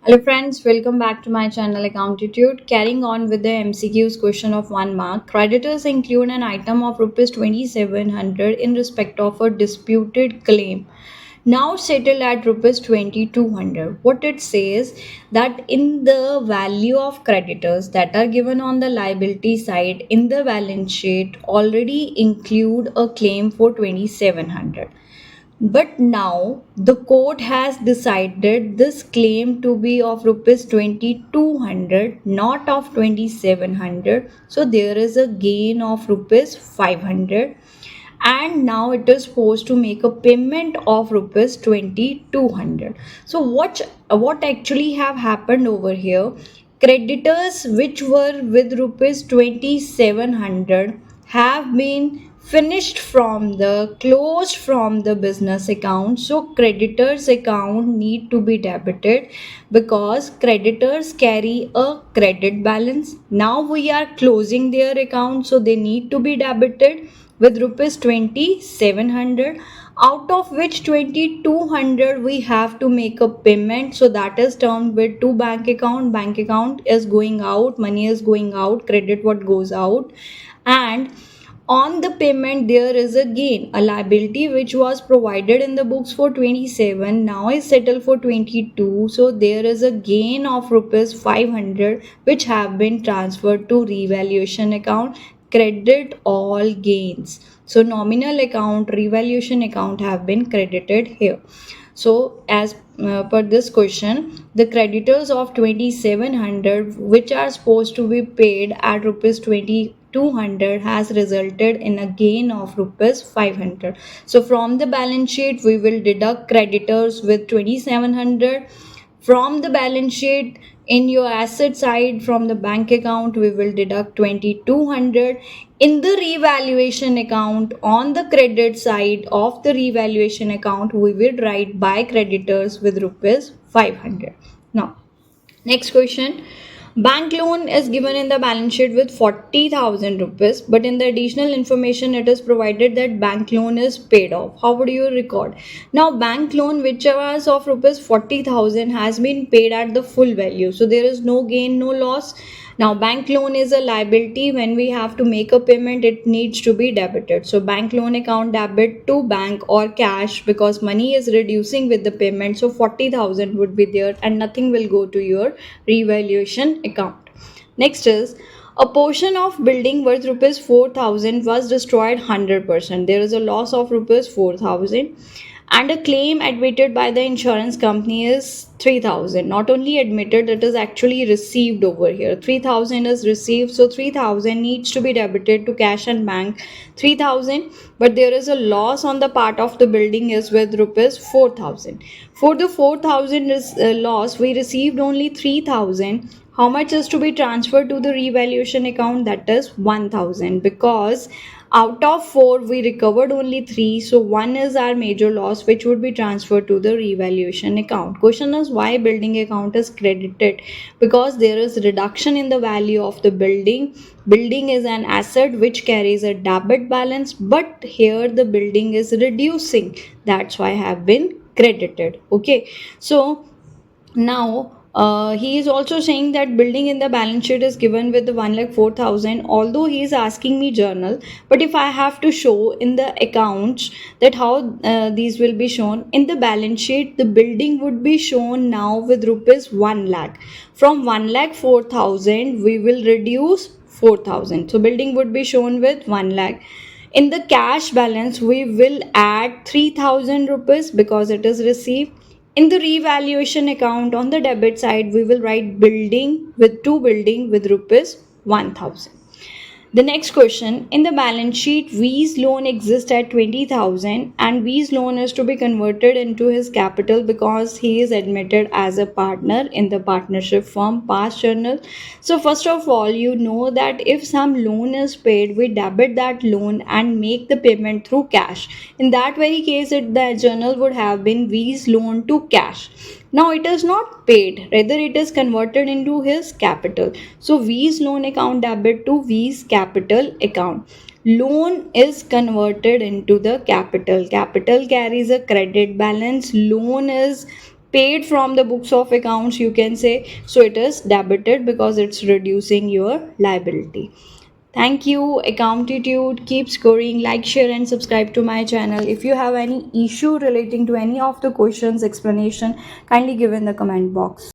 Hello friends, welcome back to my channel Accountitude. Carrying on with the MCQ's question of 1 mark. Creditors include an item of rupees 2700 in respect of a disputed claim. Now settled at rupees 2200. What it says that in the value of creditors that are given on the liability side in the balance sheet already include a claim for 2700, but now the court has decided this claim to be of rupees 2200, not of 2700. So there is a gain of rupees 500, and now it is supposed to make a payment of rupees 2200. So what actually have happened over here? Creditors which were with rupees 2700 have been finished from the closed from the business account, so creditors account need to be debited because creditors carry a credit balance. Now we are closing their account, so they need to be debited with rupees 2700, out of which 2200 we have to make a payment. So that is termed with two bank account is going out, money is going out, credit what goes out, and on the payment there is a gain. A liability which was provided in the books for 27 now is settled for 22, so there is a gain of rupees 500 which have been transferred to revaluation account. Credit all gains, so nominal account, revaluation account have been credited here. So as per this question, the creditors of 2700 which are supposed to be paid at rupees 2200 has resulted in a gain of rupees 500. So from the balance sheet we will deduct creditors with 2700. From the balance sheet in your asset side, from the bank account we will deduct 2200. In the revaluation account, on the credit side of the revaluation account, we will write by creditors with rupees 500. Now next question. Bank loan is given in the balance sheet with 40,000 rupees, but in the additional information it is provided that bank loan is paid off. How would you record? Now bank loan which was of rupees 40,000 has been paid at the full value, so there is no gain, no loss. Now bank loan is a liability. When we have to make a payment it needs to be debited, so bank loan account debit to bank or cash because money is reducing with the payment, so 40,000 would be there and nothing will go to your revaluation account. Next is a portion of building worth rupees 4000 was destroyed 100%. There is a loss of rupees 4000, and a claim admitted by the insurance company is 3000. Not only admitted, it is actually received over here. 3000 is received, so 3000 needs to be debited to cash and bank 3000, but there is a loss on the part of the building is with rupees 4000. For the 4000 loss we received only 3000. How much is to be transferred to the revaluation account? That is 1000, because out of 4 we recovered only 3, so 1 is our major loss which would be transferred to the revaluation account. Question is why building account is credited? Because there is reduction in the value of the building. Building is an asset which carries a debit balance, but here the building is reducing, that's why have been credited. Okay, so now he is also saying that building in the balance sheet is given with the 1,04,000, although he is asking me journal. But if I have to show in the accounts that how these will be shown in the balance sheet, the building would be shown now with rupees 1 lakh. From 1,04,000 we will reduce 4,000, so building would be shown with 1 lakh. In the cash balance we will add 3,000 rupees because it is received. In the revaluation account on the debit side we will write building with two building with rupees 1000. The next question, in the balance sheet, V's loan exists at 20,000 and V's loan is to be converted into his capital because he is admitted as a partner in the partnership firm. Past journal. So first of all, you know that if some loan is paid, we debit that loan and make the payment through cash. In that very case, the journal would have been V's loan to cash. Now it is not paid, rather it is converted into his capital. So V's loan account debit to V's capital account. Loan is converted into the capital. Capital carries a credit balance. Loan is paid from the books of accounts, you can say. So it is debited because it's reducing your liability. Thank you, Accountitude. Keep scoring. Like, share, and subscribe to my channel. If you have any issue relating to any of the questions explanation, kindly give in the comment box.